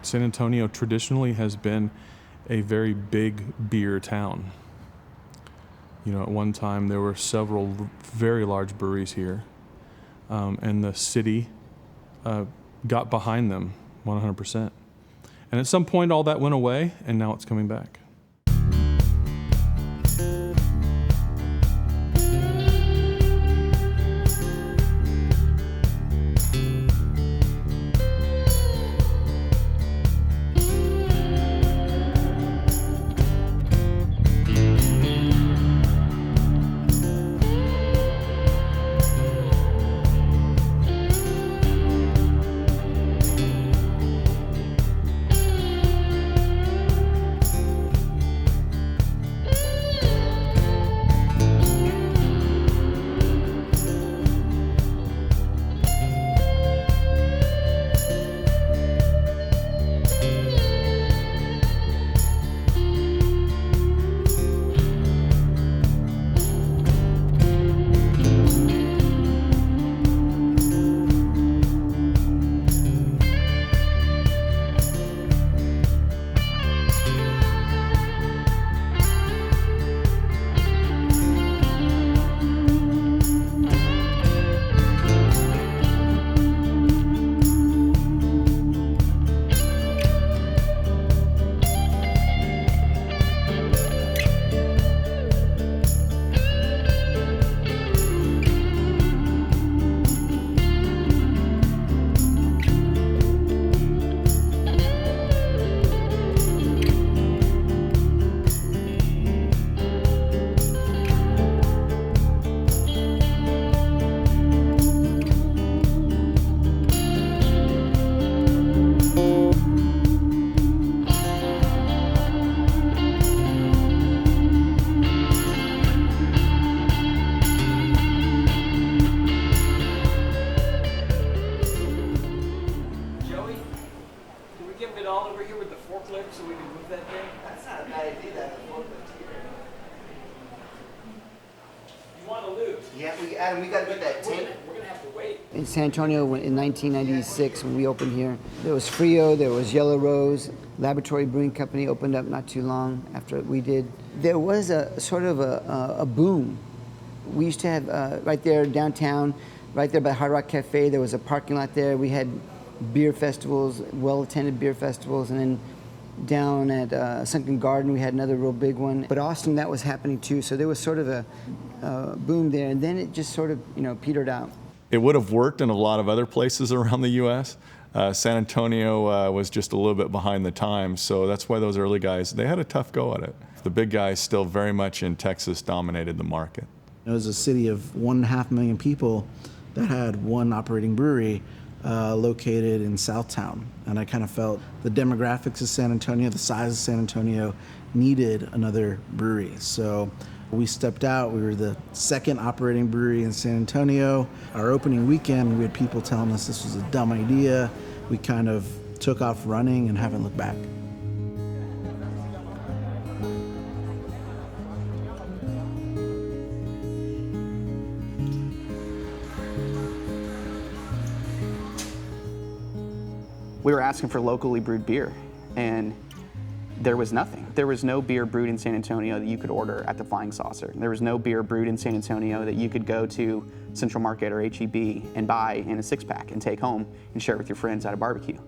San Antonio traditionally has been a very big beer town. You know, at one time there were several very large breweries here, and the city got behind them 100%. And at some point all that went away, and now it's coming back. So we can move that thing? That's not a bad idea, that forklift here. You want to lose? Yeah, Adam, we got to get that tape. We're going to have to wait. In San Antonio, in 1996, when we opened here, there was Frio, there was Yellow Rose, Laboratory Brewing Company opened up not too long after we did. There was a sort of a boom. We used to have right there downtown, right there by Hard Rock Cafe, there was a parking lot there. We had beer festivals, well-attended beer festivals, and then down at Sunken Garden, we had another real big one. But Austin, that was happening too, so there was sort of a boom there, and then it just sort of, petered out. It would have worked in a lot of other places around the U.S. San Antonio was just a little bit behind the times, so that's why those early guys, they had a tough go at it. The big guys still very much in Texas dominated the market. It was a city of 1.5 million people that had one operating brewery located in Southtown. And I kind of felt the demographics of San Antonio, the size of San Antonio, needed another brewery. So we stepped out. We were the second operating brewery in San Antonio. Our opening weekend, we had people telling us this was a dumb idea. We kind of took off running and haven't looked back. We were asking for locally brewed beer, and there was nothing. There was no beer brewed in San Antonio that you could order at the Flying Saucer. There was no beer brewed in San Antonio that you could go to Central Market or H-E-B and buy in a six-pack and take home and share with your friends at a barbecue.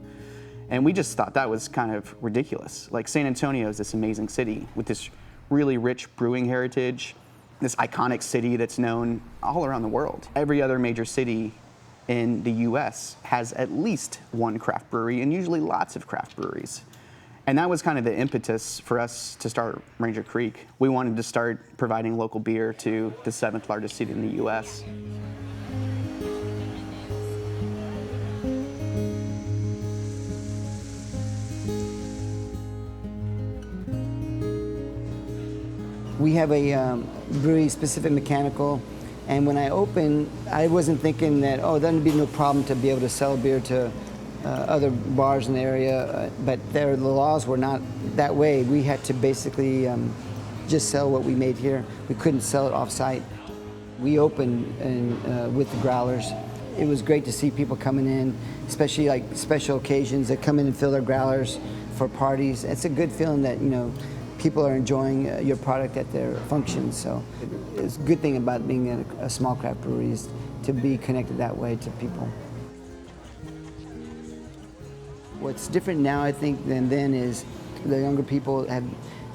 And we just thought that was kind of ridiculous. Like, San Antonio is this amazing city with this really rich brewing heritage, this iconic city that's known all around the world. Every other major city in the US has at least one craft brewery, and usually lots of craft breweries. And that was kind of the impetus for us to start Ranger Creek. We wanted to start providing local beer to the 7th largest city in the US. We have a brewery-specific mechanical, and when I opened, I wasn't thinking that, there'd be no problem to be able to sell beer to other bars in the area, but the laws were not that way. We had to basically just sell what we made here. We couldn't sell it off-site. We opened with the growlers, it was great to see people coming in, especially like special occasions that come in and fill their growlers for parties. It's a good feeling that, you know, people are enjoying your product at their functions. So it's a good thing about being a small craft brewery is to be connected that way to people. What's different now, I think, than then is the younger people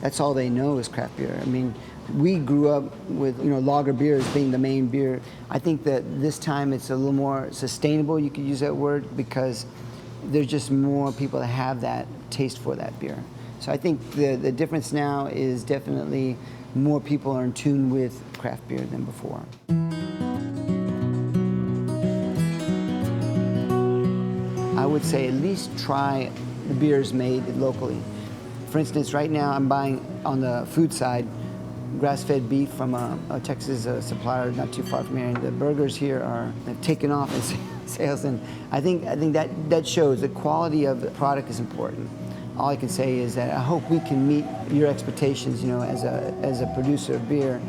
that's all they know is craft beer. I mean, we grew up with, you know, lager beer as being the main beer. I think that this time it's a little more sustainable, you could use that word, because there's just more people that have that taste for that beer. So I think the difference now is definitely more people are in tune with craft beer than before. I would say at least try the beers made locally. For instance, right now I'm buying, on the food side, grass-fed beef from a Texas supplier not too far from here. And the burgers here have taken off in sales, and I think that shows the quality of the product is important. All I can say is that I hope we can meet your expectations, you know, as a producer of beer,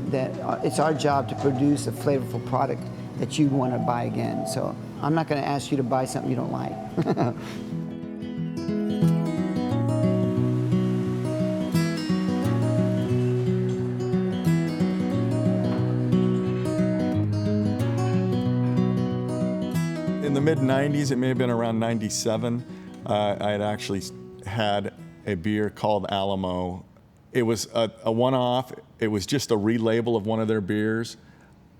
that it's our job to produce a flavorful product that you want to buy again. So I'm not going to ask you to buy something you don't like. In the mid-90s, it may have been around 97, I had actually had a beer called Alamo. It was a one-off. It was just a relabel of one of their beers,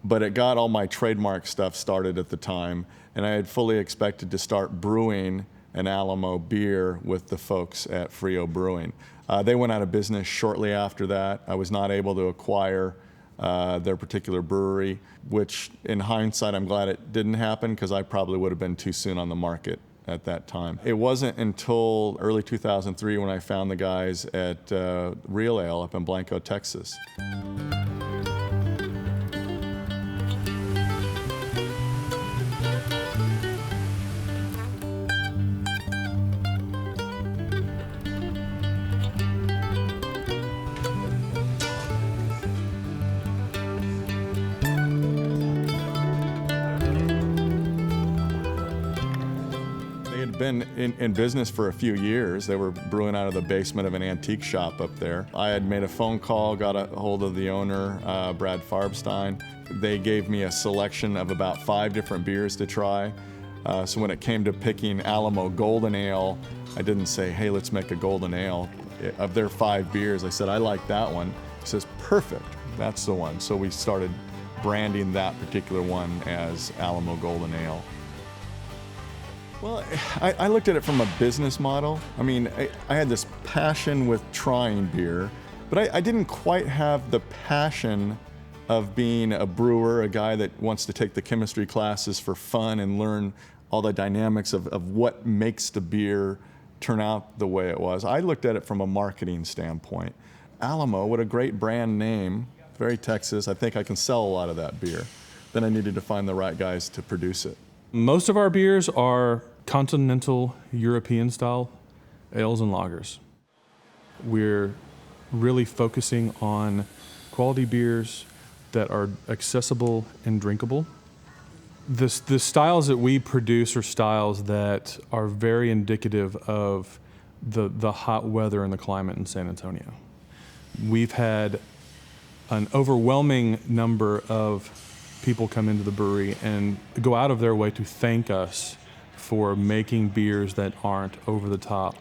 but it got all my trademark stuff started at the time, and I had fully expected to start brewing an Alamo beer with the folks at Frio Brewing. They went out of business shortly after that. I was not able to acquire their particular brewery, which in hindsight, I'm glad it didn't happen, because I probably would have been too soon on the market at that time. It wasn't until early 2003 when I found the guys at Real Ale up in Blanco, Texas. Been in business for a few years. They were brewing out of the basement of an antique shop up there. I had made a phone call, got a hold of the owner, Brad Farbstein. They gave me a selection of about 5 different beers to try. So when it came to picking Alamo Golden Ale, I didn't say, hey, let's make a golden ale. Of their 5 beers, I said, I like that one. He says, perfect, that's the one. So we started branding that particular one as Alamo Golden Ale. Well, I looked at it from a business model. I mean, I had this passion with trying beer, but I didn't quite have the passion of being a brewer, a guy that wants to take the chemistry classes for fun and learn all the dynamics of what makes the beer turn out the way it was. I looked at it from a marketing standpoint. Alamo, what a great brand name, very Texas. I think I can sell a lot of that beer. Then I needed to find the right guys to produce it. Most of our beers are continental European style ales and lagers. We're really focusing on quality beers that are accessible and drinkable. The styles that we produce are styles that are very indicative of the hot weather and the climate in San Antonio. We've had an overwhelming number of people come into the brewery and go out of their way to thank us for making beers that aren't over the top,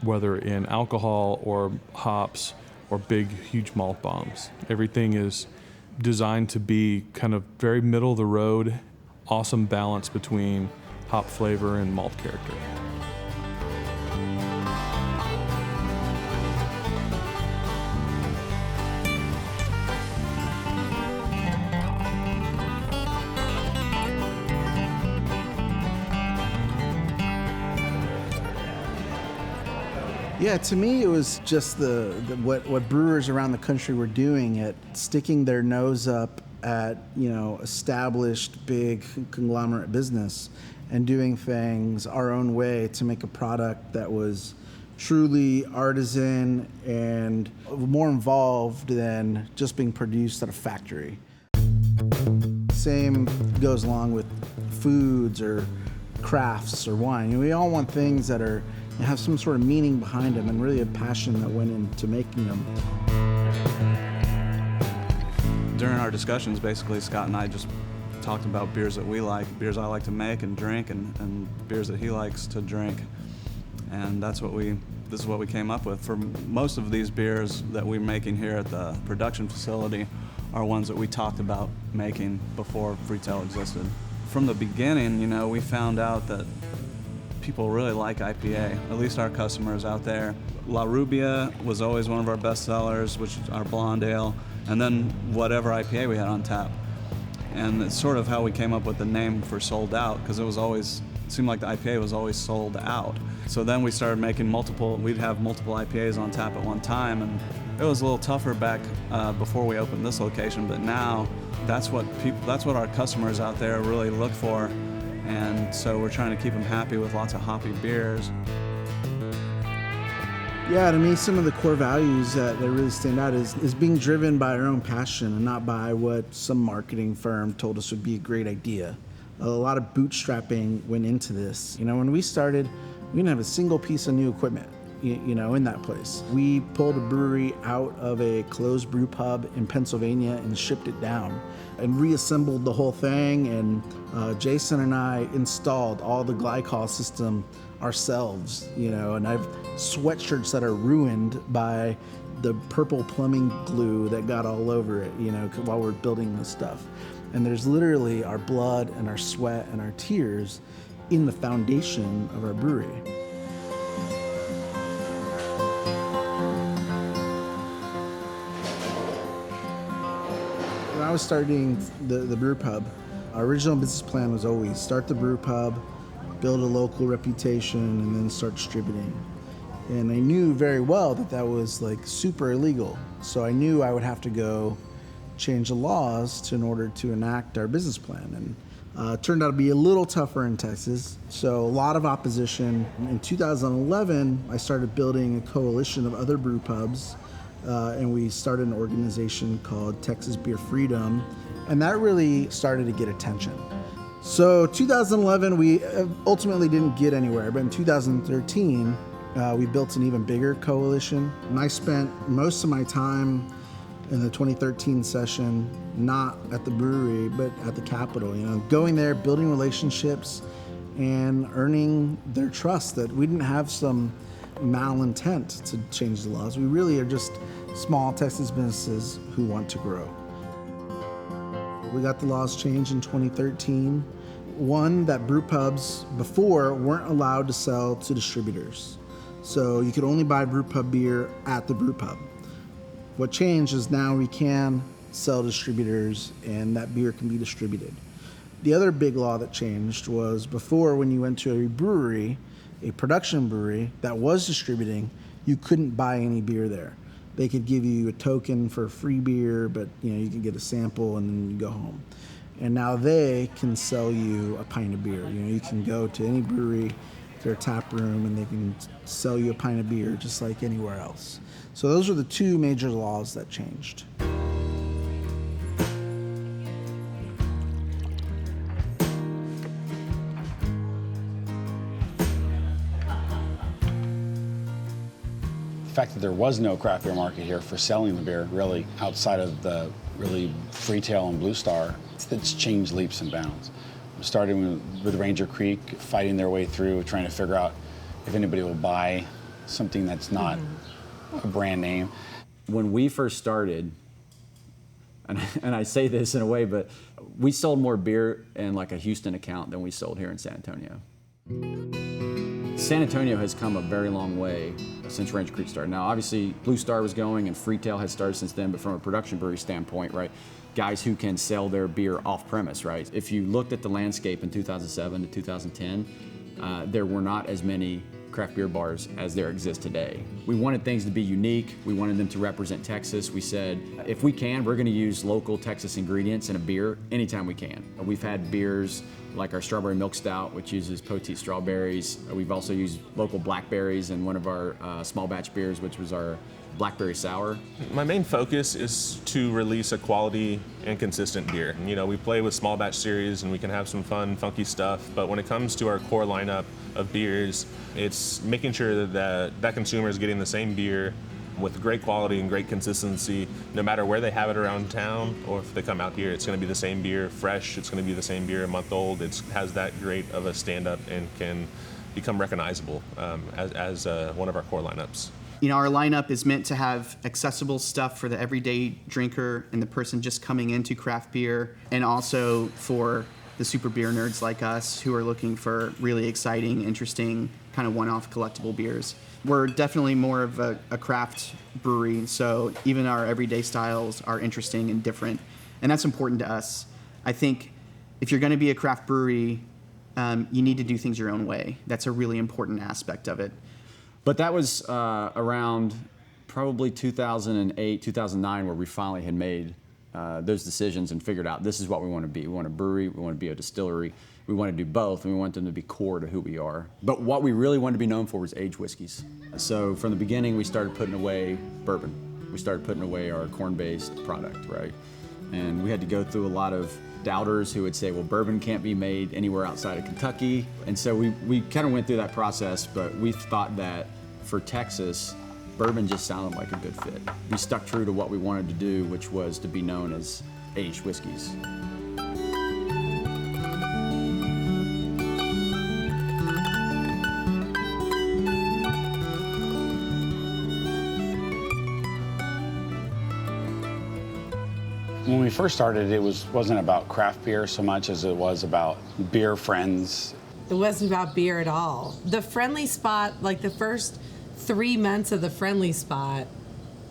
whether in alcohol or hops or big, huge malt bombs. Everything is designed to be kind of very middle of the road, awesome balance between hop flavor and malt character. Yeah, to me, it was just what brewers around the country were doing, at sticking their nose up at, you know, established big conglomerate business and doing things our own way to make a product that was truly artisan and more involved than just being produced at a factory. Same goes along with foods or crafts or wine. We all want things that have some sort of meaning behind them and really a passion that went into making them. During our discussions, basically, Scott and I just talked about beers that we like, beers I like to make and drink, and beers that he likes to drink. And this is what we came up with. For most of these beers that we're making here at the production facility are ones that we talked about making before retail existed. From the beginning, we found out that people really like IPA, at least our customers out there. La Rubia was always one of our best sellers, which is our blonde ale, and then whatever IPA we had on tap. And it's sort of how we came up with the name for Sold Out, because it seemed like the IPA was always sold out. So then we started making we'd have multiple IPAs on tap at one time, and it was a little tougher back before we opened this location, but now that's what our customers out there really look for, and so we're trying to keep them happy with lots of hoppy beers. Yeah, to me, some of the core values that really stand out is being driven by our own passion and not by what some marketing firm told us would be a great idea. A lot of bootstrapping went into this. When we started, we didn't have a single piece of new equipment, in that place. We pulled a brewery out of a closed brew pub in Pennsylvania and shipped it down and reassembled the whole thing. And Jason and I installed all the glycol system ourselves, and I've sweatshirts that are ruined by the purple plumbing glue that got all over it, while we're building this stuff. And there's literally our blood and our sweat and our tears in the foundation of our brewery. When I was starting the brew pub, our original business plan was always start the brew pub, build a local reputation, and then start distributing. And I knew very well that was super illegal. So I knew I would have to go change the laws in order to enact our business plan. And it turned out to be a little tougher in Texas. So a lot of opposition. In 2011, I started building a coalition of other brew pubs, and we started an organization called Texas Beer Freedom. And that really started to get attention. So 2011, we ultimately didn't get anywhere, but in 2013, we built an even bigger coalition. And I spent most of my time in the 2013 session, not at the brewery, but at the Capitol, going there, building relationships, and earning their trust that we didn't have some malintent to change the laws. We really are just small Texas businesses who want to grow. We got the laws changed in 2013. One, that brew pubs before weren't allowed to sell to distributors. So you could only buy brew pub beer at the brew pub. What changed is now we can sell to distributors and that beer can be distributed. The other big law that changed was before, when you went to a brewery, a production brewery that was distributing, you couldn't buy any beer there. They could give you a token for free beer, but you could get a sample and then you go home. And now they can sell you a pint of beer. You can go to any brewery, their tap room, and they can sell you a pint of beer just like anywhere else. So those are the two major laws that changed. The fact that there was no craft beer market here for selling the beer, really, outside of the really Freetail and Blue Star, it's changed leaps and bounds. Starting with Ranger Creek, fighting their way through, trying to figure out if anybody will buy something that's not a brand name. When we first started, and I say this in a way, but we sold more beer in like a Houston account than we sold here in San Antonio. San Antonio has come a very long way since Ranger Creek started. Now, obviously, Blue Star was going and Freetail had started since then, but from a production brewery standpoint, right, guys who can sell their beer off-premise, right? If you looked at the landscape in 2007 to 2010, there were not as many craft beer bars as there exist today. We wanted things to be unique. We wanted them to represent Texas. We said, if we can, we're gonna use local Texas ingredients in a beer anytime we can. We've had beers like our strawberry milk stout, which uses poteet strawberries. We've also used local blackberries in one of our small batch beers, which was our blackberry sour. My main focus is to release a quality and consistent beer. You know, we play with small batch series and we can have some fun, funky stuff, but when it comes to our core lineup of beers, it's making sure that consumer is getting the same beer with great quality and great consistency, no matter where they have it around town or if they come out here. It's going to be the same beer, fresh. It's going to be the same beer, a month old. It has that great of a stand-up and can become recognizable as one of our core lineups. You know, our lineup is meant to have accessible stuff for the everyday drinker and the person just coming into craft beer, and also for the super beer nerds like us who are looking for really exciting, interesting, kind of one-off collectible beers. We're definitely more of a craft brewery, so even our everyday styles are interesting and different, and that's important to us. I think if you're going to be a craft brewery, you need to do things your own way. That's a really important aspect of it. But that was around probably 2008, 2009, where we finally had made those decisions and figured out this is what we want to be. We want a brewery, we want to be a distillery, we want to do both, and we want them to be core to who we are. But what we really wanted to be known for was aged whiskeys. So from the beginning, we started putting away bourbon. We started putting away our corn-based product, right? And we had to go through a lot of doubters who would say, well, bourbon can't be made anywhere outside of Kentucky. And so we kind of went through that process, but we thought that for Texas, bourbon just sounded like a good fit. We stuck true to what we wanted to do, which was to be known as aged whiskeys. When we first started, it wasn't about craft beer so much as it was about beer friends. It wasn't about beer at all. The Friendly Spot, like the first 3 months of the Friendly Spot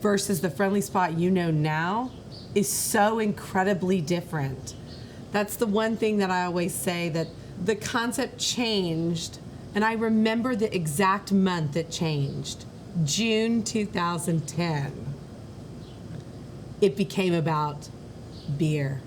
versus the Friendly Spot you know now, is so incredibly different. That's the one thing that I always say, that the concept changed, and I remember the exact month it changed. June 2010. It became about beer.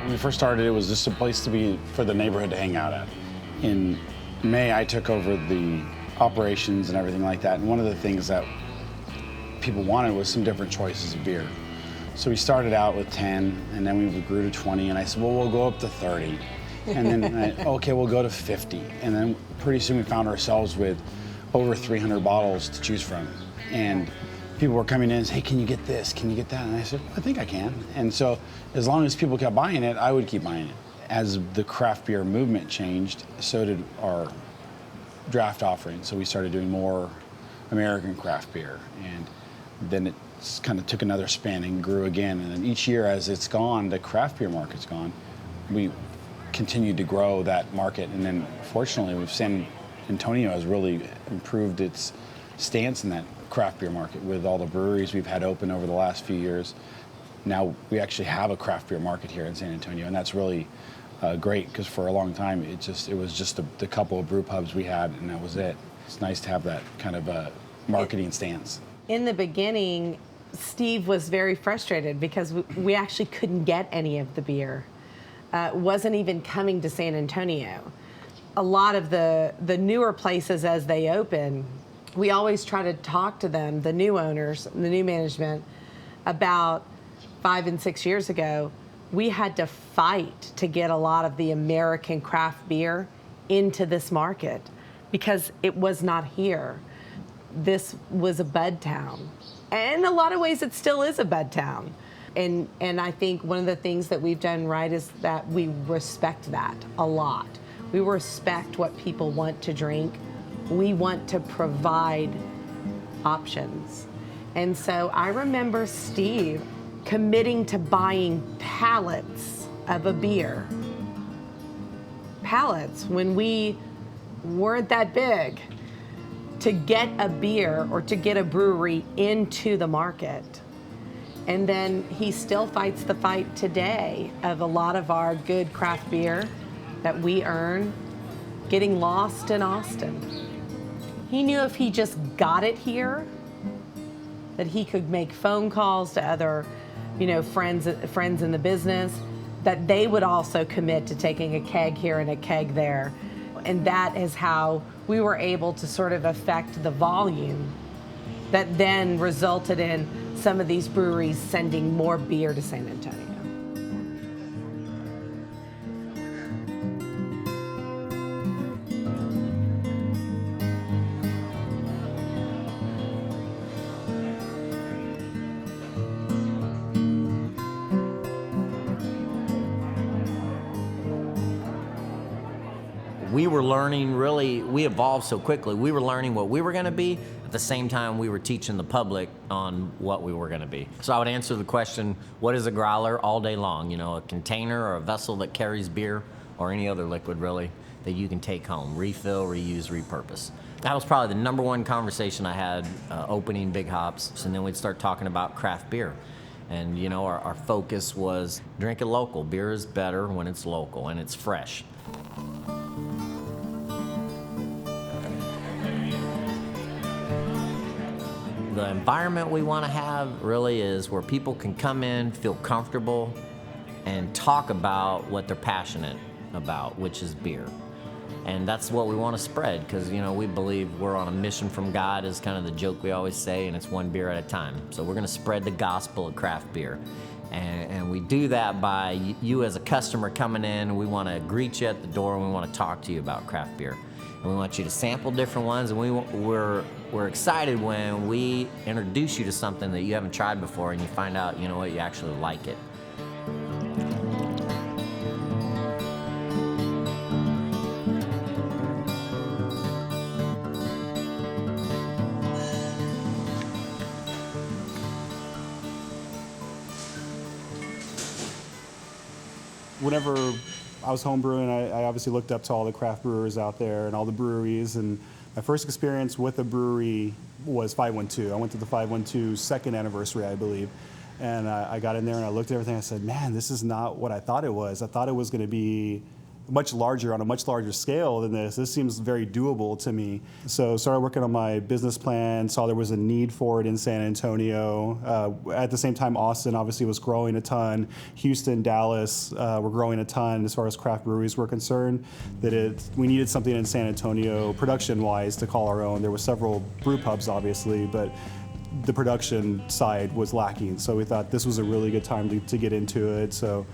When we first started, it was just a place to be for the neighborhood to hang out at. In May, I took over the operations and everything like that, and one of the things that people wanted was some different choices of beer. So we started out with 10, and then we grew to 20, and I said, well, we'll go up to 30. And then, okay, we'll go to 50. And then pretty soon we found ourselves with over 300 bottles to choose from. And people were coming in and saying, hey, can you get this? Can you get that? And I said, I think I can. And so as long as people kept buying it, I would keep buying it. As the craft beer movement changed, so did our draft offering. So we started doing more American craft beer. And then it kind of took another spin and grew again. And then each year as it's gone, the craft beer market's gone, we continued to grow that market. And then fortunately, San Antonio has really improved its stance in that craft beer market with all the breweries we've had open over the last few years. Now we actually have a craft beer market here in San Antonio, and that's really great, because for a long time it was just the couple of brew pubs we had, and that was it. It's nice to have that kind of marketing stance. In the beginning, Steve was very frustrated because we actually couldn't get any of the beer. It wasn't even coming to San Antonio. A lot of the newer places as they open, we always try to talk to them, the new owners, the new management. About 5 and 6 years ago, we had to fight to get a lot of the American craft beer into this market because it was not here. This was a bud town. And in a lot of ways, it still is a bud town. And I think one of the things that we've done right is that we respect that a lot. We respect what people want to drink. We want to provide options. And so I remember Steve committing to buying pallets of a beer. Pallets, when we weren't that big, to get a beer or to get a brewery into the market. And then he still fights the fight today of a lot of our good craft beer that we earn getting lost in Austin. He knew if he just got it here, that he could make phone calls to other, friends in the business, that they would also commit to taking a keg here and a keg there. And that is how we were able to sort of affect the volume that then resulted in some of these breweries sending more beer to San Antonio. We were learning, really, we evolved so quickly. We were learning what we were going to be at the same time we were teaching the public on what we were going to be. So I would answer the question, what is a growler, all day long? A container or a vessel that carries beer or any other liquid, really, that you can take home, refill, reuse, repurpose. That was probably the number one conversation I had opening Big Hops, and then we'd start talking about craft beer. And our focus was drink it local. Beer is better when it's local and it's fresh. The environment we want to have really is where people can come in, feel comfortable, and talk about what they're passionate about, which is beer. And that's what we want to spread, because we believe we're on a mission from God, is kind of the joke we always say, and it's one beer at a time. So we're going to spread the gospel of craft beer. And we do that by you as a customer coming in. We want to greet you at the door, and we want to talk to you about craft beer. And we want you to sample different ones, and we're excited when we introduce you to something that you haven't tried before and you find out, you actually like it. Whenever I was homebrewing, I obviously looked up to all the craft brewers out there and all the breweries, and my first experience with a brewery was 512. I went to the 512 second anniversary, I believe, and I got in there and I looked at everything. I said, man, this is not what I thought it was. I thought it was going to be much larger, on a much larger scale than this. This seems very doable to me. So started working on my business plan, saw there was a need for it in San Antonio. At the same time, Austin obviously was growing a ton. Houston, Dallas were growing a ton as far as craft breweries were concerned. We needed something in San Antonio production-wise to call our own. There were several brew pubs, obviously, but the production side was lacking. So we thought this was a really good time to get into it. So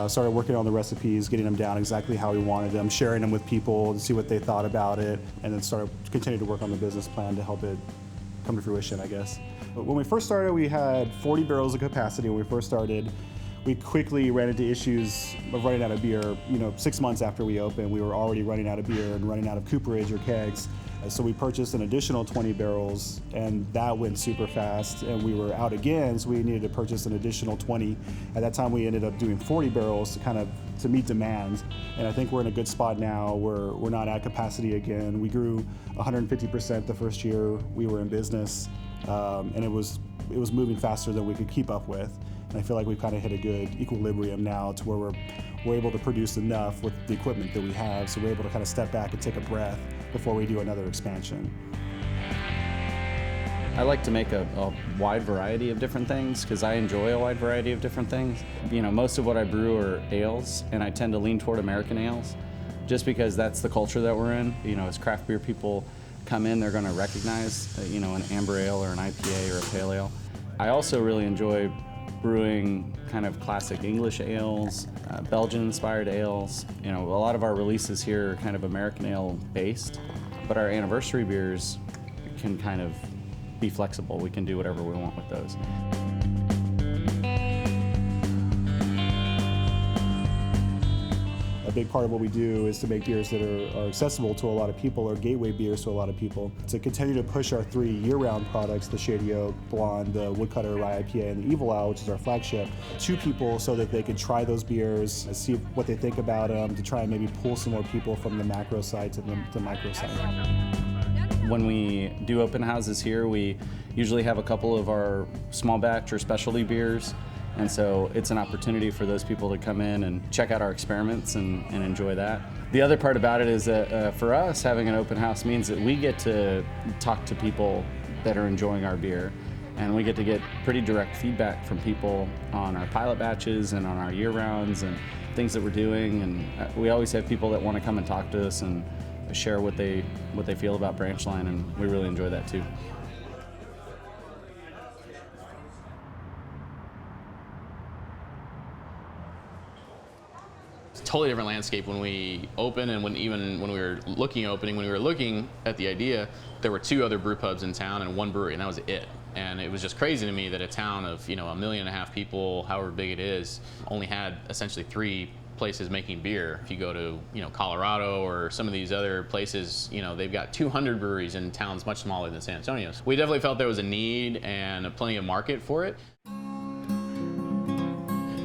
started working on the recipes, getting them down exactly how we wanted them, sharing them with people to see what they thought about it, and then started continuing to work on the business plan to help it come to fruition, I guess. But when we first started, we had 40 barrels of capacity when we first started. We quickly ran into issues of running out of beer. 6 months after we opened, we were already running out of beer and running out of cooperage or kegs. So we purchased an additional 20 barrels, and that went super fast, and we were out again, so we needed to purchase an additional 20. At that time, we ended up doing 40 barrels to meet demand, and I think we're in a good spot now. We're not at capacity again. We grew 150% the first year we were in business, and it was moving faster than we could keep up with. And I feel like we've kind of hit a good equilibrium now to where we're able to produce enough with the equipment that we have, so we're able to kind of step back and take a breath before we do another expansion. I like to make a wide variety of different things because I enjoy a wide variety of different things. Most of what I brew are ales, and I tend to lean toward American ales just because that's the culture that we're in. As craft beer people come in, they're going to recognize an amber ale or an IPA or a pale ale. I also really enjoy brewing kind of classic English ales, Belgian-inspired ales. A lot of our releases here are kind of American ale based, but our anniversary beers can kind of be flexible. We can do whatever we want with those. A big part of what we do is to make beers that are accessible to a lot of people, or gateway beers to a lot of people. To continue to push our 3 year-round products, the Shady Oak, Blonde, the Woodcutter Rye IPA, and the Evil Owl, which is our flagship, to people so that they can try those beers, see what they think about them, to try and maybe pull some more people from the macro side to the micro side. When we do open houses here, we usually have a couple of our small batch or specialty beers And so it's an opportunity for those people to come in and check out our experiments and enjoy that. The other part about it is that for us, having an open house means that we get to talk to people that are enjoying our beer, and we get to get pretty direct feedback from people on our pilot batches and on our year rounds and things that we're doing. And we always have people that want to come and talk to us and share what they feel about Branchline, and we really enjoy that too. Totally different landscape when we opened, and when we were looking at opening, when we were looking at the idea, there were 2 other brew pubs in town and 1 brewery, and that was it. And it was just crazy to me that a town of 1.5 million people, however big it is, only had essentially 3 places making beer. If you go to Colorado or some of these other places, they've got 200 breweries in towns much smaller than San Antonio. We definitely felt there was a need and plenty of market for it.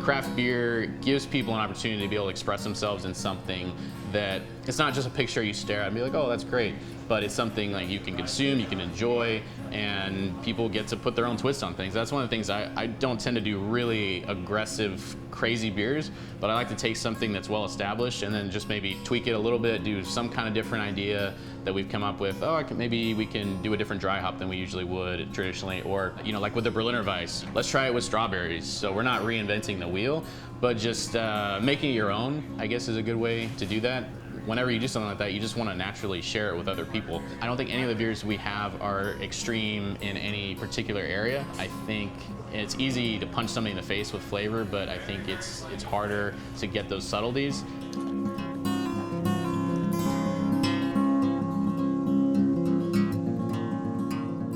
Craft beer gives people an opportunity to be able to express themselves in something that it's not just a picture you stare at and be like, oh, that's great, but it's something like you can consume, you can enjoy, and people get to put their own twist on things. That's one of the things I don't tend to do really aggressive, crazy beers, but I like to take something that's well established and then just maybe tweak it a little bit, do some kind of different idea that we've come up with. Oh, maybe we can do a different dry hop than we usually would traditionally, or like with the Berliner Weiss, let's try it with strawberries. So we're not reinventing the wheel, but just making it your own, I guess, is a good way to do that. Whenever you do something like that, you just want to naturally share it with other people. I don't think any of the beers we have are extreme in any particular area. I think it's easy to punch somebody in the face with flavor, but I think it's harder to get those subtleties.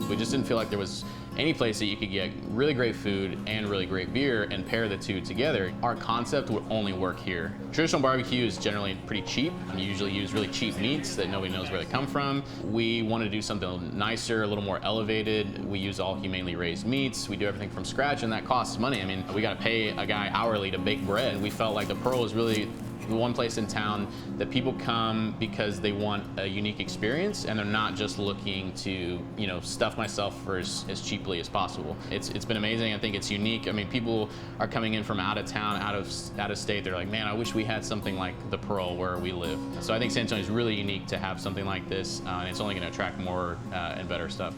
We just didn't feel like there was any place that you could get really great food and really great beer and pair the 2 together. Our concept would only work here. Traditional barbecue is generally pretty cheap. You usually use really cheap meats that nobody knows where they come from. We want to do something nicer, a little more elevated. We use all humanely raised meats. We do everything from scratch, and that costs money. I mean, we got to pay a guy hourly to bake bread. We felt like the Pearl was really the one place in town that people come because they want a unique experience, and they're not just looking to stuff myself for as cheaply as possible. It's been amazing. I think it's unique. I mean, people are coming in from out of town, out of state. They're like, man, I wish we had something like the Pearl where we live. So I think San Antonio is really unique to have something like this, and it's only going to attract more and better stuff.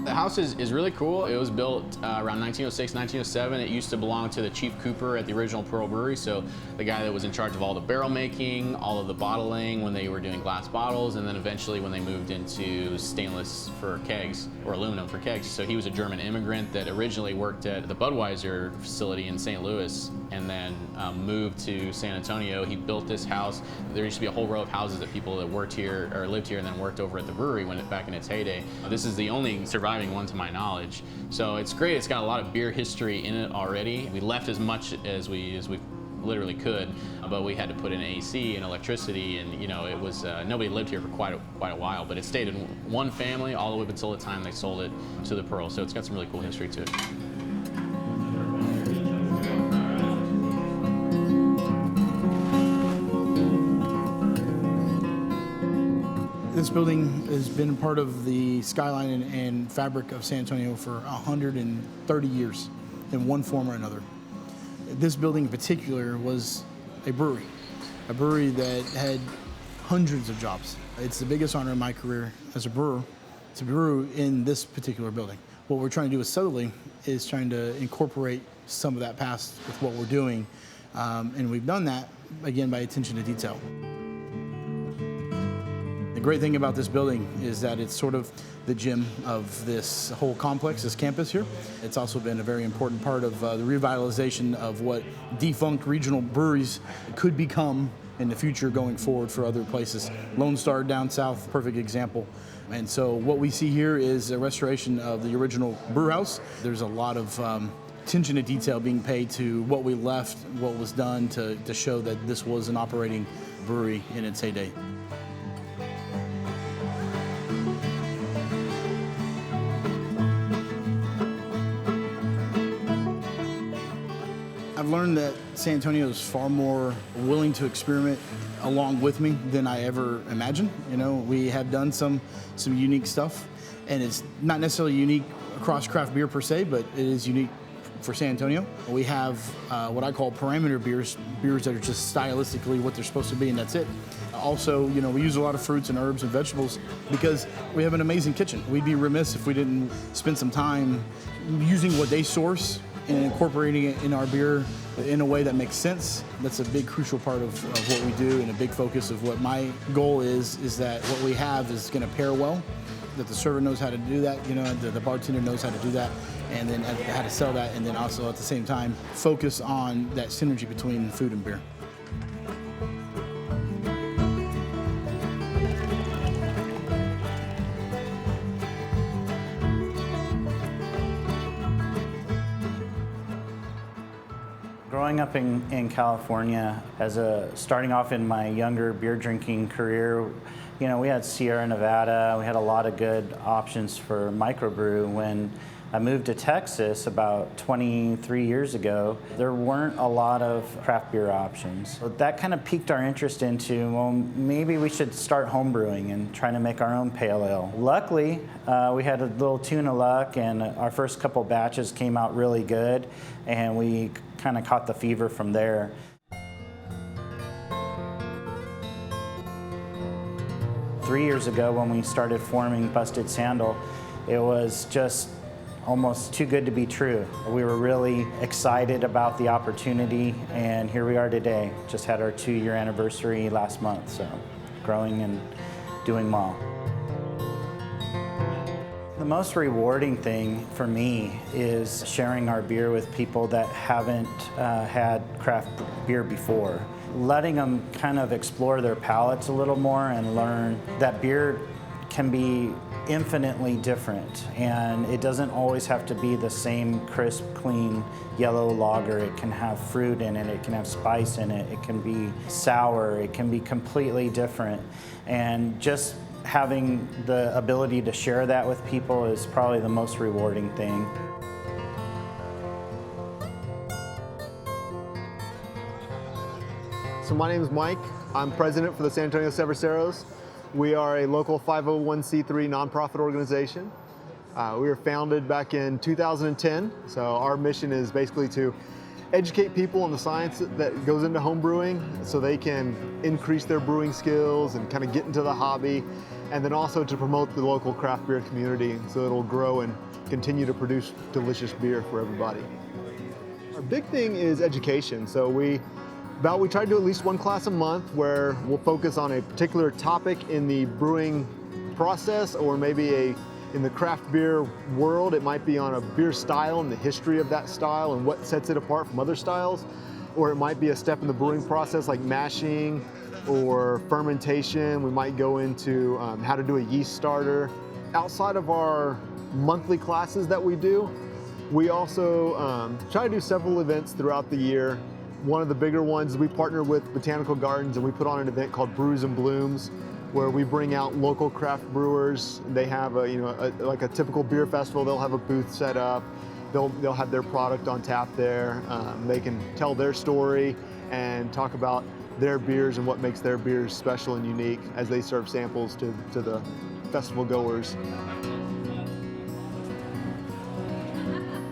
The house is really cool. It was built around 1906, 1907. It used to belong to the Chief Cooper at the original Pearl Brewery, so the guy that was in charge of all the barrel making, all of the bottling when they were doing glass bottles, and then eventually when they moved into stainless for kegs, or aluminum for kegs. So he was a German immigrant that originally worked at the Budweiser facility in St. Louis and then moved to San Antonio. He built this house. There used to be a whole row of houses that people that worked here or lived here and then worked over at the brewery back in its heyday. This is the only surviving one to my knowledge. So it's great. It's got a lot of beer history in it already. We left as much as we literally could, but we had to put in AC and electricity, and it was nobody lived here for quite a while, but it stayed in one family all the way up until the time they sold it to the Pearl. So it's got some really cool history to it. This building has been part of the skyline and fabric of San Antonio for 130 years in one form or another. This building in particular was a brewery that had hundreds of jobs. It's the biggest honor in my career as a brewer to brew in this particular building. What we're trying to do with Southerly is trying to incorporate some of that past with what we're doing, and we've done that, again, by attention to detail. The great thing about this building is that it's sort of the gem of this whole complex, this campus here. It's also been a very important part of the revitalization of what defunct regional breweries could become in the future going forward for other places. Lone Star down south, perfect example. And so what we see here is a restoration of the original brew house. There's a lot of attention to detail being paid to what we left, what was done to show that this was an operating brewery in its heyday. I've learned that San Antonio is far more willing to experiment along with me than I ever imagined. We have done some unique stuff, and it's not necessarily unique across craft beer per se, but it is unique for San Antonio. We have what I call parameter beers, beers that are just stylistically what they're supposed to be, and that's it. Also, you know, we use a lot of fruits and herbs and vegetables because we have an amazing kitchen. We'd be remiss if we didn't spend some time using what they source and incorporating it in our beer in a way that makes sense. That's a big crucial part of what we do, and a big focus of what my goal is that what we have is going to pair well, that the server knows how to do that, you know, the bartender knows how to do that, and then how to sell that, and then also at the same time focus on that synergy between food and beer. Growing up in California, starting off in my younger beer drinking career, you know, we had Sierra Nevada, we had a lot of good options for microbrew. When I moved to Texas about 23 years ago, there weren't a lot of craft beer options. So that kind of piqued our interest into, well, maybe we should start home brewing and trying to make our own pale ale. Luckily, we had a little tuna luck, and our first couple batches came out really good, and we kind of caught the fever from there. Three years ago, when we started forming Busted Sandal, it was just almost too good to be true. We were really excited about the opportunity, and here we are today. Just had our 2-year anniversary last month, so growing and doing well. The most rewarding thing for me is sharing our beer with people that haven't had craft beer before. Letting them kind of explore their palates a little more and learn that beer can be infinitely different, and it doesn't always have to be the same crisp, clean yellow lager. It can have fruit in it, it can have spice in it, it can be sour, it can be completely different. And just having the ability to share that with people is probably the most rewarding thing. So my name is Mike. I'm president for the San Antonio Cerveceros. We are a local 501c3 nonprofit organization. We were founded back in 2010. So our mission is basically to educate people on the science that goes into home brewing so they can increase their brewing skills and kind of get into the hobby, and then also to promote the local craft beer community so it'll grow and continue to produce delicious beer for everybody. Our big thing is education. So we try to do at least one class a month where we'll focus on a particular topic in the brewing process, or maybe in the craft beer world, it might be on a beer style and the history of that style and what sets it apart from other styles. Or it might be a step in the brewing process like mashing or fermentation. We might go into how to do a yeast starter. Outside of our monthly classes that we do, we also try to do several events throughout the year. One of the bigger ones is we partner with Botanical Gardens, and we put on an event called Brews and Blooms, where we bring out local craft brewers. They have like a typical beer festival. They'll have a booth set up. They'll have their product on tap there. They can tell their story and talk about their beers and what makes their beers special and unique as they serve samples to the festival goers.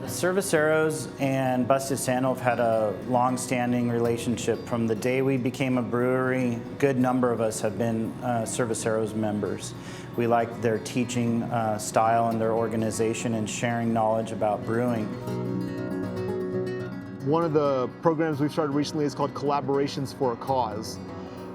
Cerveceros and Busted Sandal have had a long-standing relationship. From the day we became a brewery, a good number of us have been Cerveceros members. We like their teaching style and their organization and sharing knowledge about brewing. One of the programs we've started recently is called Collaborations for a Cause.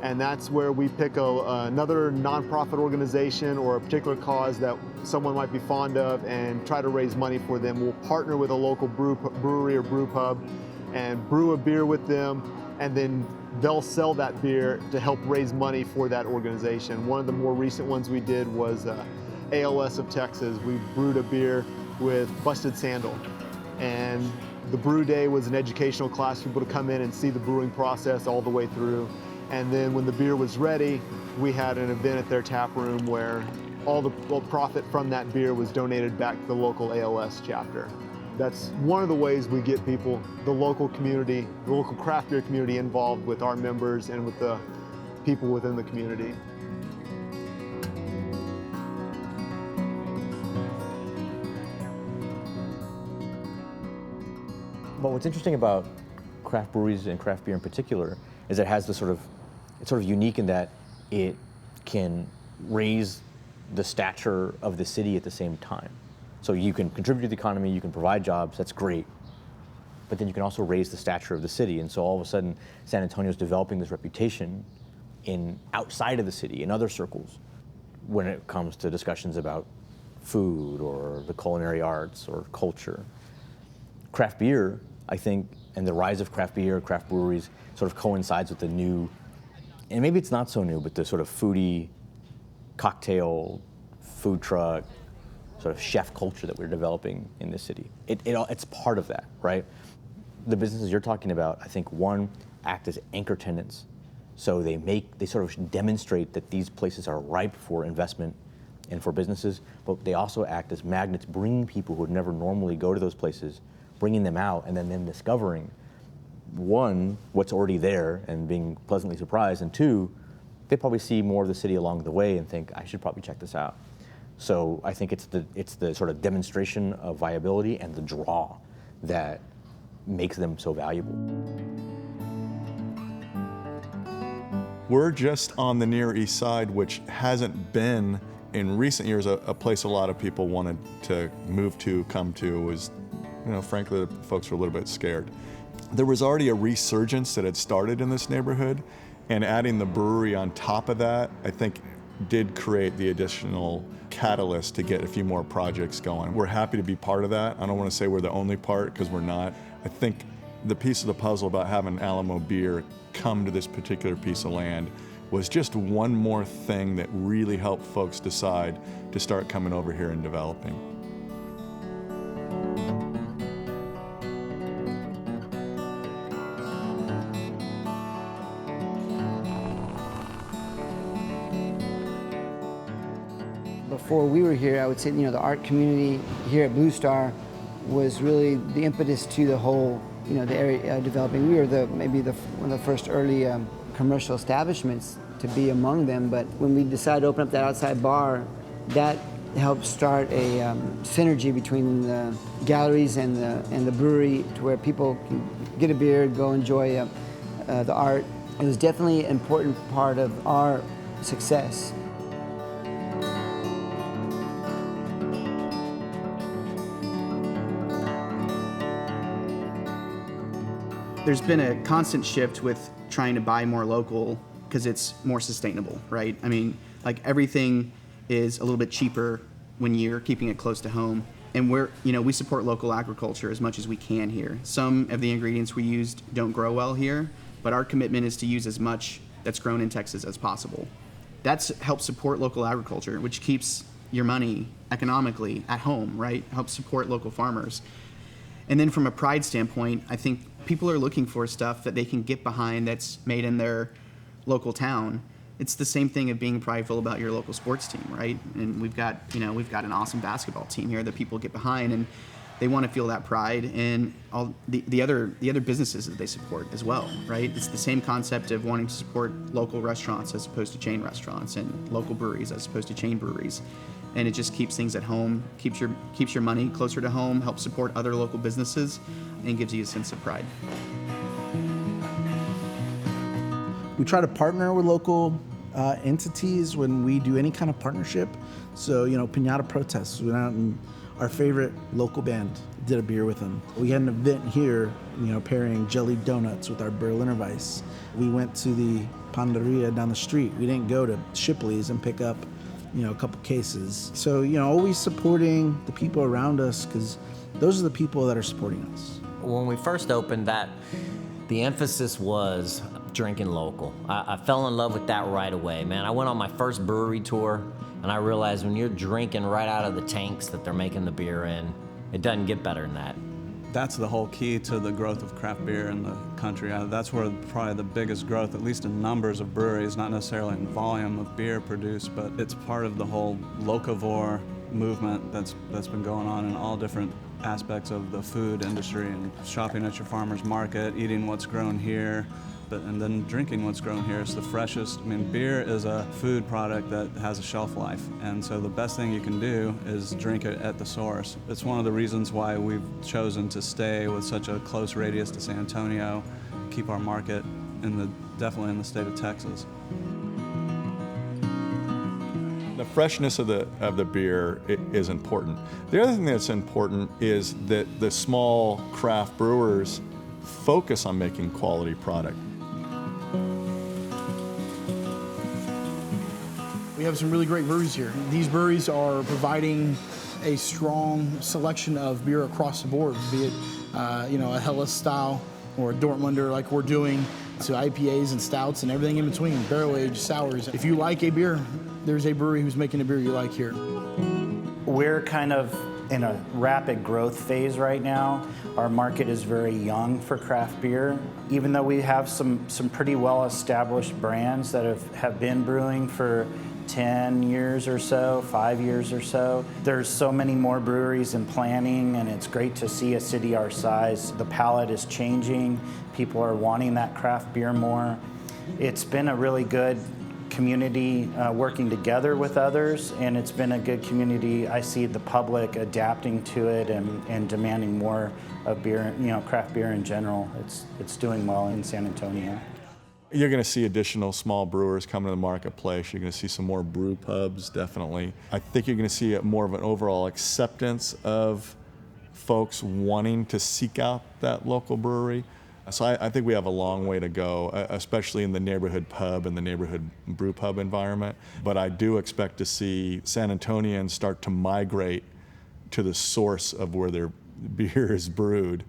And that's where we pick another nonprofit organization or a particular cause that someone might be fond of and try to raise money for them. We'll partner with a local brewery or brew pub and brew a beer with them, and then they'll sell that beer to help raise money for that organization. One of the more recent ones we did was ALS of Texas. We brewed a beer with Busted Sandal, and the brew day was an educational class for people to come in and see the brewing process all the way through. And then when the beer was ready, we had an event at their tap room where all the profit from that beer was donated back to the local ALS chapter. That's one of the ways we get people, the local community, the local craft beer community, involved with our members and with the people within the community. But what's interesting about craft breweries and craft beer in particular is it has this it's sort of unique in that it can raise the stature of the city at the same time. So you can contribute to the economy, you can provide jobs, that's great. But then you can also raise the stature of the city. And so all of a sudden, San Antonio is developing this reputation outside of the city, in other circles, when it comes to discussions about food or the culinary arts or culture. Craft beer, I think, and the rise of craft beer, craft breweries, sort of coincides with the new, and maybe it's not so new, but the sort of foodie, cocktail, food truck, sort of chef culture that we're developing in this city. It's part of that, right? The businesses you're talking about, I think, one, act as anchor tenants. So they sort of demonstrate that these places are ripe for investment and for businesses, but they also act as magnets, bringing people who would never normally go to those places, bringing them out, and then them discovering, one, what's already there and being pleasantly surprised, and two, they probably see more of the city along the way and think, I should probably check this out. So I think it's the sort of demonstration of viability and the draw that makes them so valuable. We're just on the Near East Side, which hasn't been, in recent years, a place a lot of people wanted to move to, come to. Was, frankly, the folks were a little bit scared. There was already a resurgence that had started in this neighborhood, and adding the brewery on top of that, I think, did create the additional catalyst to get a few more projects going. We're happy to be part of that. I don't want to say we're the only part, because we're not. I think the piece of the puzzle about having Alamo Beer come to this particular piece of land was just one more thing that really helped folks decide to start coming over here and developing. Before we were here, I would say, the art community here at Blue Star was really the impetus to the whole, the area developing. We were maybe one of the first early commercial establishments to be among them, but when we decided to open up that outside bar, that helped start a synergy between the galleries and the brewery, to where people can get a beer, go enjoy the art. It was definitely an important part of our success. There's been a constant shift with trying to buy more local because it's more sustainable, right? I mean, like, everything is a little bit cheaper when you're keeping it close to home. And we support local agriculture as much as we can here. Some of the ingredients we used don't grow well here, but our commitment is to use as much that's grown in Texas as possible. That's helps support local agriculture, which keeps your money economically at home, right? Helps support local farmers. And then from a pride standpoint, I think people are looking for stuff that they can get behind that's made in their local town. It's the same thing of being prideful about your local sports team, right? And we've got an awesome basketball team here that people get behind, and they want to feel that pride, and all the other businesses that they support as well, right? It's the same concept of wanting to support local restaurants as opposed to chain restaurants, and local breweries as opposed to chain breweries. And it just keeps things at home, keeps your money closer to home, helps support other local businesses, and gives you a sense of pride. We try to partner with local entities when we do any kind of partnership. So, Pinata Protests, we went out and our favorite local band did a beer with them. We had an event here, pairing jellied donuts with our Berliner Weiss. We went to the Panderia down the street. We didn't go to Shipley's and pick up a couple cases. So, always supporting the people around us, because those are the people that are supporting us. When we first opened, the emphasis was drinking local. I fell in love with that right away, man. I went on my first brewery tour, and I realized when you're drinking right out of the tanks that they're making the beer in, it doesn't get better than that. That's the whole key to the growth of craft beer in the country. That's where probably the biggest growth, at least in numbers of breweries, not necessarily in volume of beer produced, but it's part of the whole locavore movement that's been going on in all different aspects of the food industry, and shopping at your farmer's market, eating what's grown here, and then drinking what's grown here. It's the freshest. I mean, beer is a food product that has a shelf life, and so the best thing you can do is drink it at the source. It's one of the reasons why we've chosen to stay with such a close radius to San Antonio, keep our market definitely in the state of Texas. The freshness of the beer is important. The other thing that's important is that the small craft brewers focus on making quality product. We have some really great breweries here. These breweries are providing a strong selection of beer across the board, be it a Helles style or a Dortmunder like we're doing, to IPAs and stouts and everything in between, barrel-aged sours. If you like a beer, there's a brewery who's making a beer you like here. We're kind of in a rapid growth phase right now. Our market is very young for craft beer. Even though we have some pretty well-established brands that have been brewing for 10 years or so, 5 years or so. There's so many more breweries in planning, and it's great to see a city our size. The palate is changing. People are wanting that craft beer more. It's been a really good community working together with others, and it's been a good community. I see the public adapting to it and demanding more of beer, craft beer in general. It's doing well in San Antonio. You're going to see additional small brewers come to the marketplace. You're going to see some more brew pubs, definitely. I think you're going to see more of an overall acceptance of folks wanting to seek out that local brewery. So I think we have a long way to go, especially in the neighborhood pub and the neighborhood brew pub environment. But I do expect to see San Antonians start to migrate to the source of where their beer is brewed.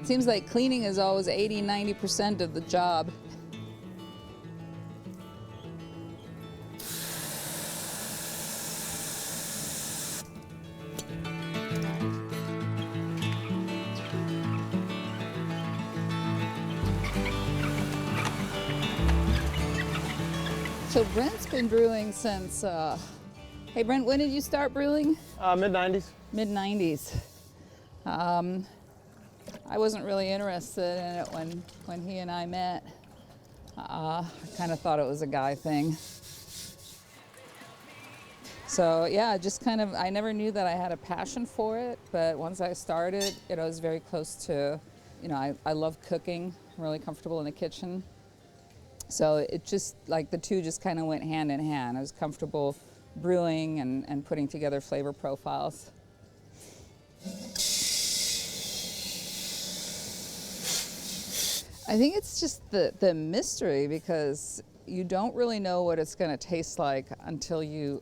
Seems like cleaning is always 80–90% of the job. So Brent's been brewing since, hey Brent, when did you start brewing? Mid-90s. Mid-90s. I wasn't really interested in it when he and I met. I kind of thought it was a guy thing. So yeah, I never knew that I had a passion for it, but once I started, I was very close to, I love cooking, I'm really comfortable in the kitchen. So it just, like the two just kind of went hand in hand. I was comfortable brewing and putting together flavor profiles. I think it's just the mystery, because you don't really know what it's going to taste like until you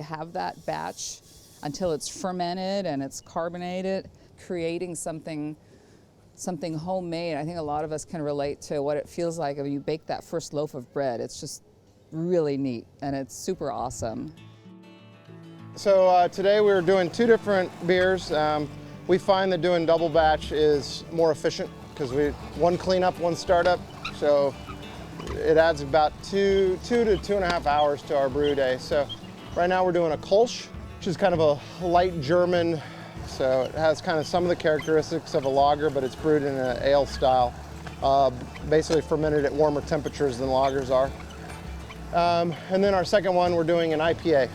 have that batch, until it's fermented and it's carbonated. Creating something homemade, I think a lot of us can relate to what it feels like when you bake that first loaf of bread. It's just really neat and it's super awesome. So today we're doing two different beers. We find that doing double batch is more efficient, because one cleanup, one startup, so it adds about 2 to 2.5 hours to our brew day. So right now we're doing a Kolsch, which is kind of a light German, so it has kind of some of the characteristics of a lager, but it's brewed in an ale style, basically fermented at warmer temperatures than lagers are. And then our second one, we're doing an IPA.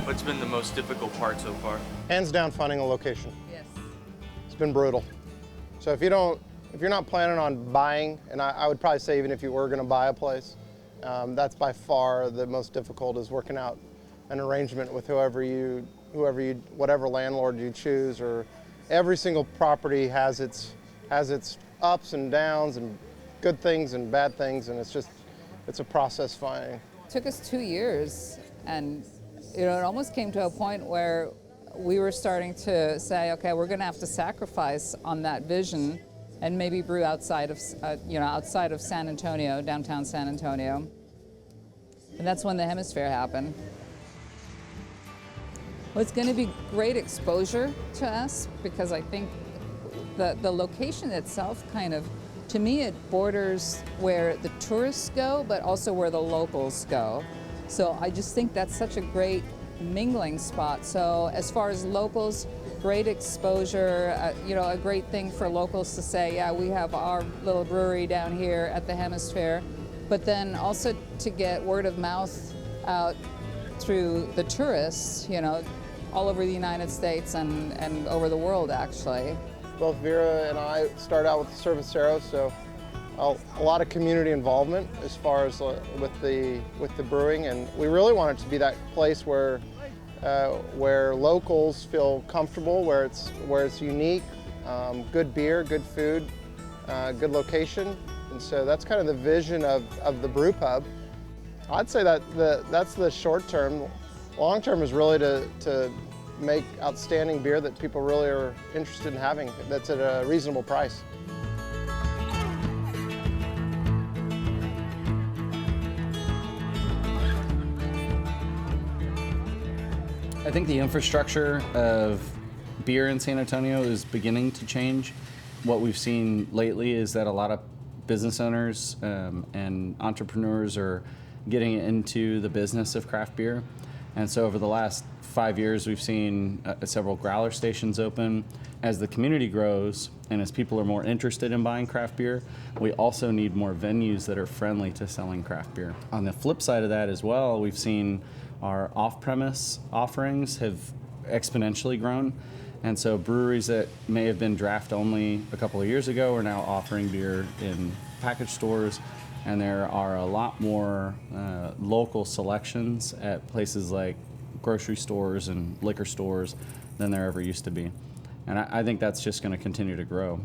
What's been the most difficult part so far? Hands down, finding a location. Yes. It's been brutal. So if you're not planning on buying, and I would probably say even if you were going to buy a place, that's by far the most difficult, is working out an arrangement with whatever landlord you choose. Or every single property has its ups and downs and good things and bad things, and it's a process finding. It took us 2 years, and You know, it almost came to a point where we were starting to say, okay, we're going to have to sacrifice on that vision and maybe brew outside of, outside of San Antonio, downtown San Antonio. And that's when the Hemisphere happened. Well, it's going to be great exposure to us because I think the location itself kind of, to me, it borders where the tourists go, but also where the locals go. So I just think that's such a great mingling spot. So as far as locals, great exposure, a great thing for locals to say, yeah, we have our little brewery down here at the Hemisphere, but then also to get word of mouth out through the tourists, all over the United States and over the world, actually. Both Vera and I started out with the Cerveceros, so a lot of community involvement as far as with the brewing, and we really want it to be that place where locals feel comfortable, where it's unique, good beer, good food, good location, and so that's kind of the vision of the brew pub. I'd say that that's the short term. Long term is really to make outstanding beer that people really are interested in having, that's at a reasonable price. I think the infrastructure of beer in San Antonio is beginning to change. What we've seen lately is that a lot of business owners and entrepreneurs are getting into the business of craft beer. And so over the last 5 years, we've seen several growler stations open. As the community grows and as people are more interested in buying craft beer, we also need more venues that are friendly to selling craft beer. On the flip side of that as well, we've seen our off-premise offerings have exponentially grown. And so breweries that may have been draft only a couple of years ago are now offering beer in package stores. And there are a lot more local selections at places like grocery stores and liquor stores than there ever used to be. And I think that's just going to continue to grow.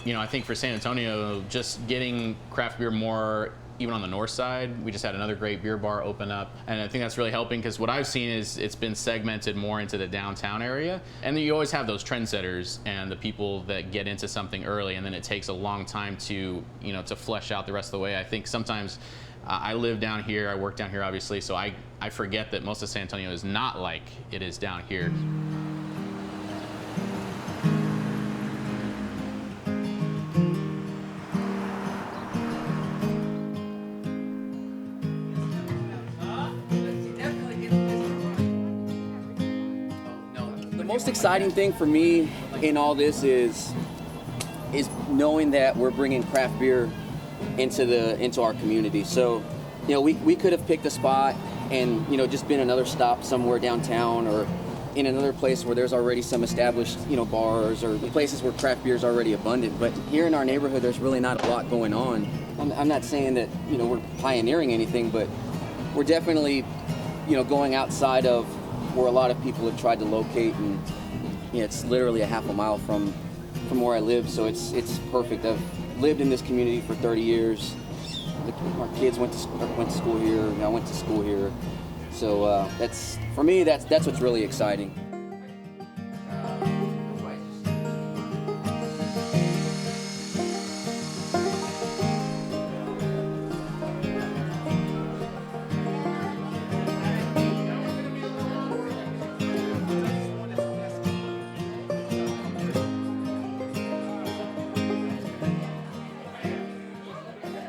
I think for San Antonio, just getting craft beer more, even on the north side, we just had another great beer bar open up. And I think that's really helping because what I've seen is it's been segmented more into the downtown area. And then you always have those trendsetters and the people that get into something early, and then it takes a long time to, to flesh out the rest of the way. I think sometimes I live down here, I work down here obviously, so I forget that most of San Antonio is not like it is down here. The most exciting thing for me in all this is knowing that we're bringing craft beer into our community. So, we could have picked a spot and just been another stop somewhere downtown or in another place where there's already some established bars or places where craft beer is already abundant. But here in our neighborhood, there's really not a lot going on. I'm not saying that we're pioneering anything, but we're definitely going outside of where a lot of people have tried to locate, and it's literally a half a mile from where I live, so it's perfect. I've lived in this community for 30 years. Our kids went to school here, and I went to school here. So that's for me. That's what's really exciting.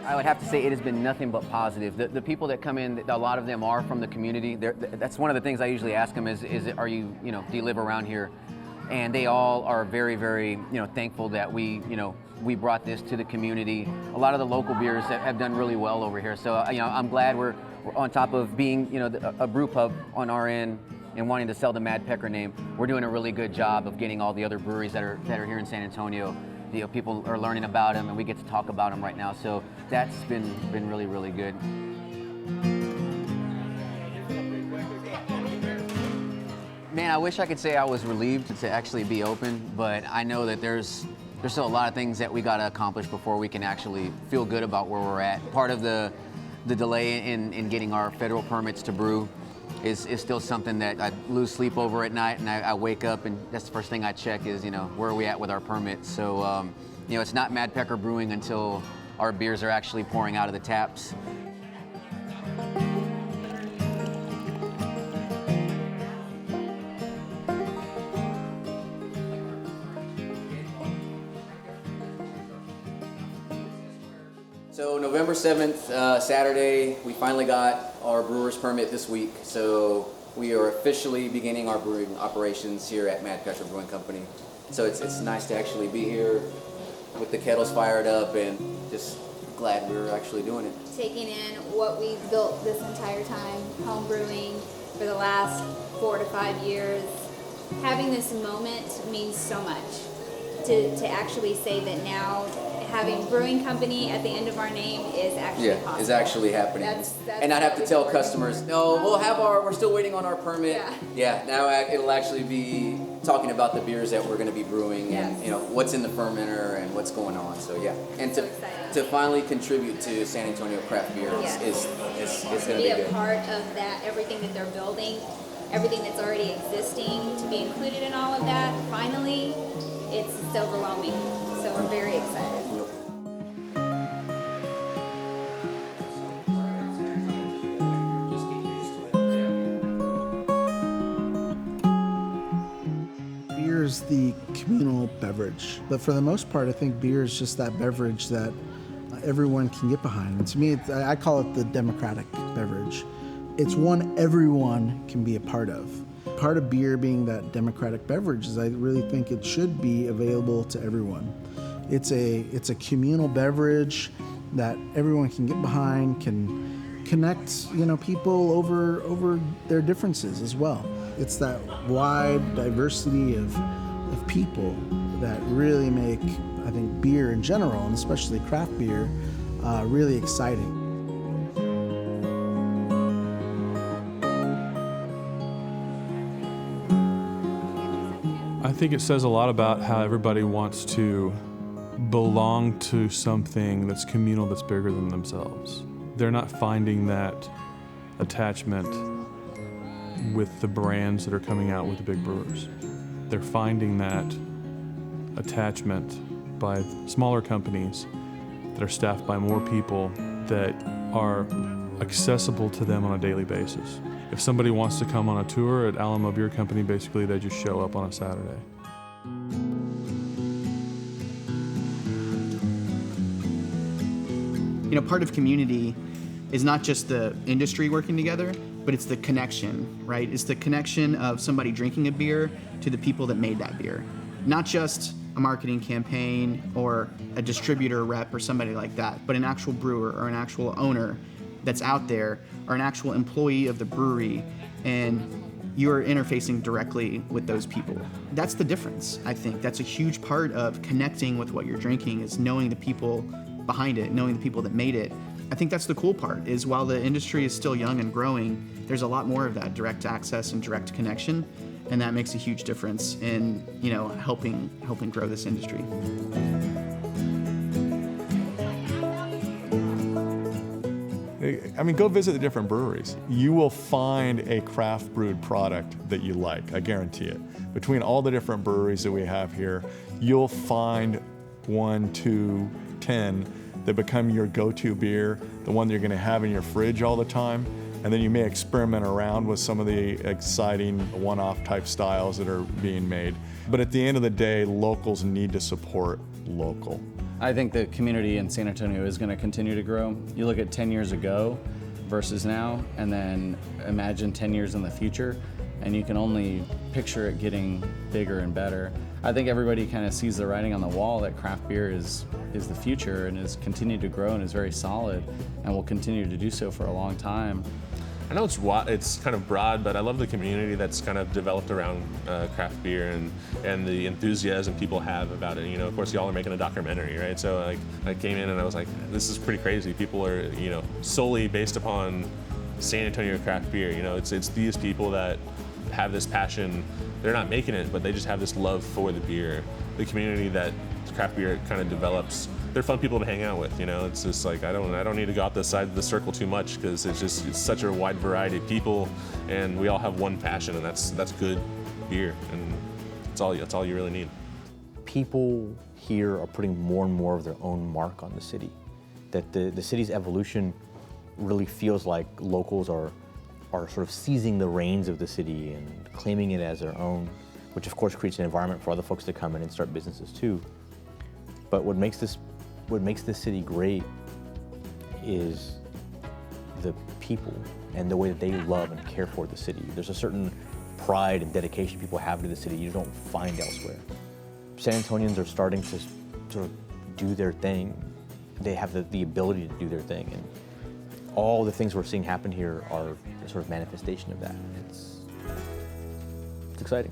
I would have to say it has been nothing but positive. The people that come in, a lot of them are from the community. That's one of the things I usually ask them is are you, do you live around here? And they all are very, very, thankful that we brought this to the community. A lot of the local beers have done really well over here. So, I'm glad we're on top of being, a brew pub on our end and wanting to sell the Mad Pecker name. We're doing a really good job of getting all the other breweries that are here in San Antonio. People are learning about them, and we get to talk about them right now. So that's been really, really good. Man, I wish I could say I was relieved to actually be open, but I know that there's still a lot of things that we got to accomplish before we can actually feel good about where we're at. Part of the delay in getting our federal permits to brew is still something that I lose sleep over at night, and I wake up and that's the first thing I check is, where are we at with our permit? So, it's not Mad Pecker Brewing until our beers are actually pouring out of the taps. So November 7th, Saturday, we finally got our brewer's permit this week. So we are officially beginning our brewing operations here at Mad Pecker Brewing Company. So it's nice to actually be here with the kettles fired up and just glad we're actually doing it. Taking in what we've built this entire time, home brewing for the last 4 to 5 years, having this moment means so much. To actually say that now having brewing company at the end of our name is actually possible. Is actually happening. That's and not have to tell customers, no, we're still waiting on our permit. Yeah, now it'll actually be talking about the beers that we're going to be brewing and what's in the fermenter and what's going on. So yeah, and to finally contribute to San Antonio craft beer is going to be a good. part of that, everything that they're building, everything that's already existing, to be included in all of that. Finally, it's overwhelming. So we're very excited. Beer is the communal beverage, but for the most part, I think beer is just that beverage that everyone can get behind. And to me, I call it the democratic beverage. It's one everyone can be a part of. Part of beer being that democratic beverage is I really think it should be available to everyone. It's a communal beverage that everyone can get behind, can connect, people over their differences as well. It's that wide diversity of people that really make, I think, beer in general, and especially craft beer, really exciting. I think it says a lot about how everybody wants to belong to something that's communal, that's bigger than themselves. They're not finding that attachment with the brands that are coming out with the big brewers. They're finding that attachment by smaller companies that are staffed by more people that are accessible to them on a daily basis. If somebody wants to come on a tour at Alamo Beer Company, basically they just show up on a Saturday. Part of community is not just the industry working together, but it's the connection, right? It's the connection of somebody drinking a beer to the people that made that beer. Not just a marketing campaign or a distributor rep or somebody like that, but an actual brewer or an actual owner that's out there, or an actual employee of the brewery, and you're interfacing directly with those people. That's the difference, I think. That's a huge part of connecting with what you're drinking, is knowing the people behind it, knowing the people that made it. I think that's the cool part, is while the industry is still young and growing, there's a lot more of that direct access and direct connection, and that makes a huge difference in, helping grow this industry. I mean, go visit the different breweries. You will find a craft brewed product that you like, I guarantee it. Between all the different breweries that we have here, you'll find 1, 2, 10 that become your go-to beer, the one that you're gonna have in your fridge all the time. And then you may experiment around with some of the exciting one-off type styles that are being made. But at the end of the day, locals need to support local. I think the community in San Antonio is going to continue to grow. You look at 10 years ago versus now, and then imagine 10 years in the future, and you can only picture it getting bigger and better. I think everybody kind of sees the writing on the wall that craft beer is the future and has continued to grow and is very solid and will continue to do so for a long time. I know it's kind of broad, but I love the community that's kind of developed around craft beer and the enthusiasm people have about it. Of course, y'all are making a documentary, right? So I came in and I was like, this is pretty crazy. People are, solely based upon San Antonio craft beer. It's these people that have this passion. They're not making it, but they just have this love for the beer. The community that craft beer kind of develops, they're fun people to hang out with. You know, it's just like I don't need to go out the side of the circle too much because it's such a wide variety of people, and we all have one passion, and that's good beer, and that's all you really need. People here are putting more and more of their own mark on the city. That the city's evolution really feels like locals are sort of seizing the reins of the city and claiming it as their own, which of course creates an environment for other folks to come in and start businesses too. But what makes this city great is the people and the way that they love and care for the city. There's a certain pride and dedication people have to the city you don't find elsewhere. San Antonians are starting to sort of do their thing. They have the ability to do their thing, and all the things we're seeing happen here are a sort of manifestation of that. It's exciting.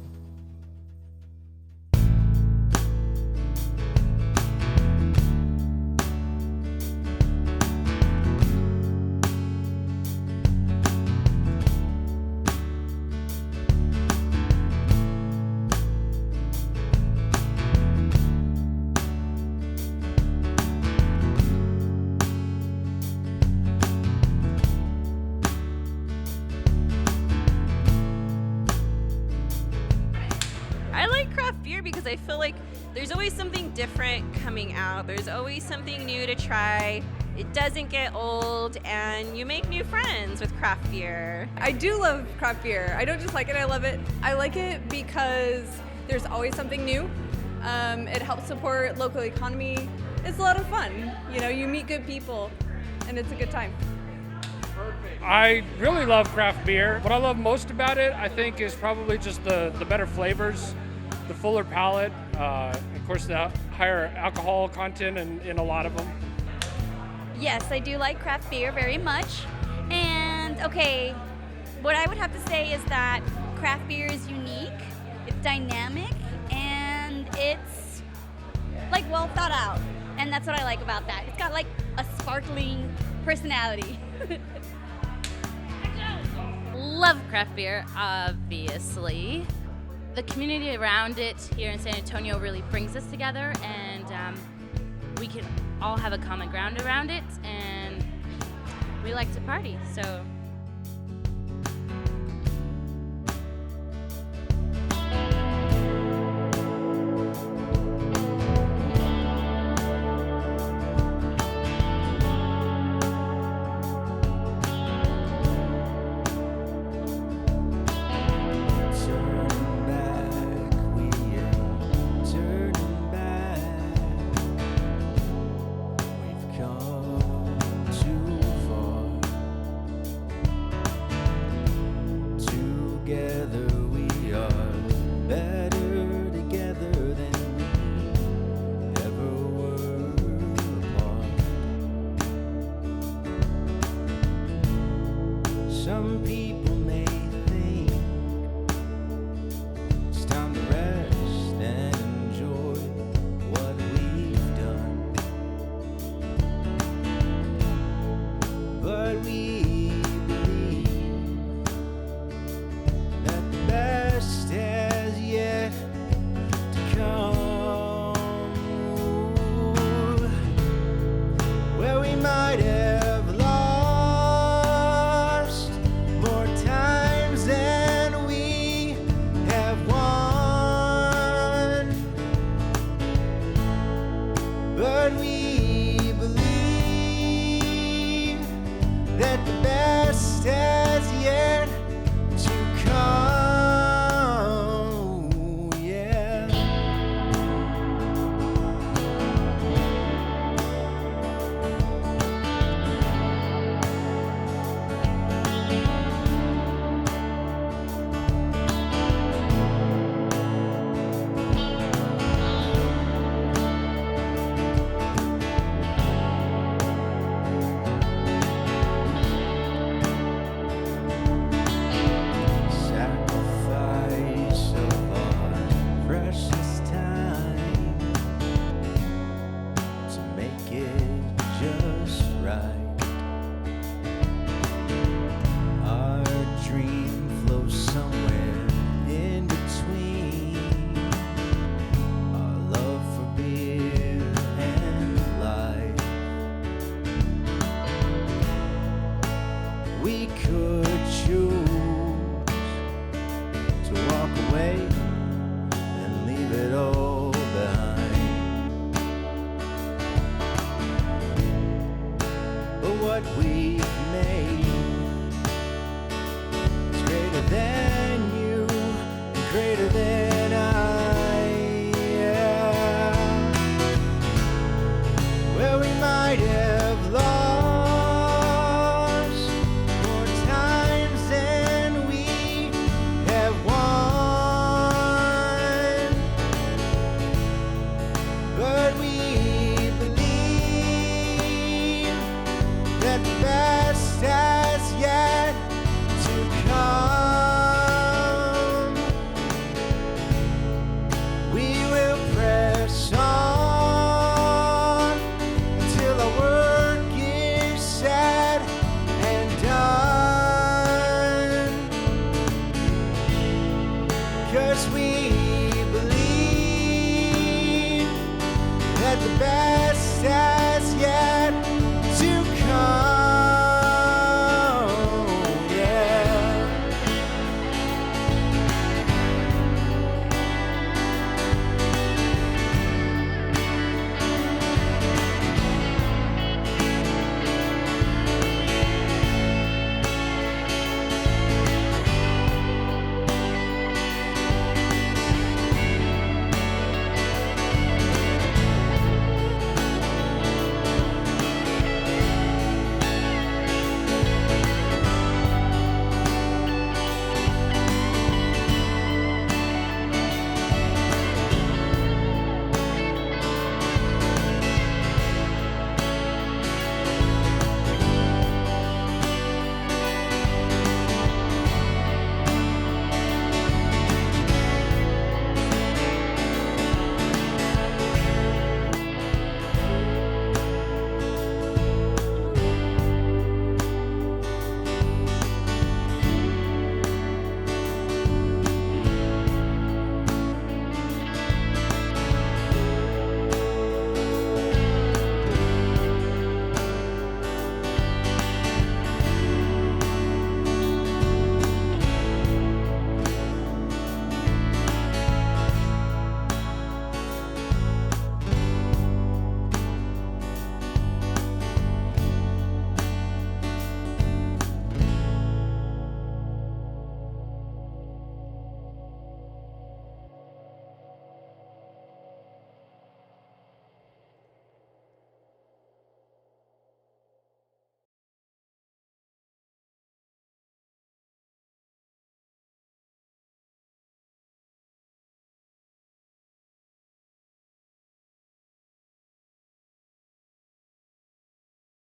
I like craft beer because I feel like there's always something different coming out. There's always something new to try. It doesn't get old, and you make new friends with craft beer. I do love craft beer. I don't just like it, I love it. I like it because there's always something new. It helps support local economy. It's a lot of fun. You know, you meet good people, and it's a good time. I really love craft beer. What I love most about it, I think, is probably just the better flavors, the fuller palate, of course the higher alcohol content in a lot of them. Yes, I do like craft beer very much. And okay, what I would have to say is that craft beer is unique, it's dynamic, and it's like well thought out. And that's what I like about that. It's got like a sparkling personality. Love craft beer, obviously. The community around it here in San Antonio really brings us together, and we can all have a common ground around it, and we like to party, so. the bad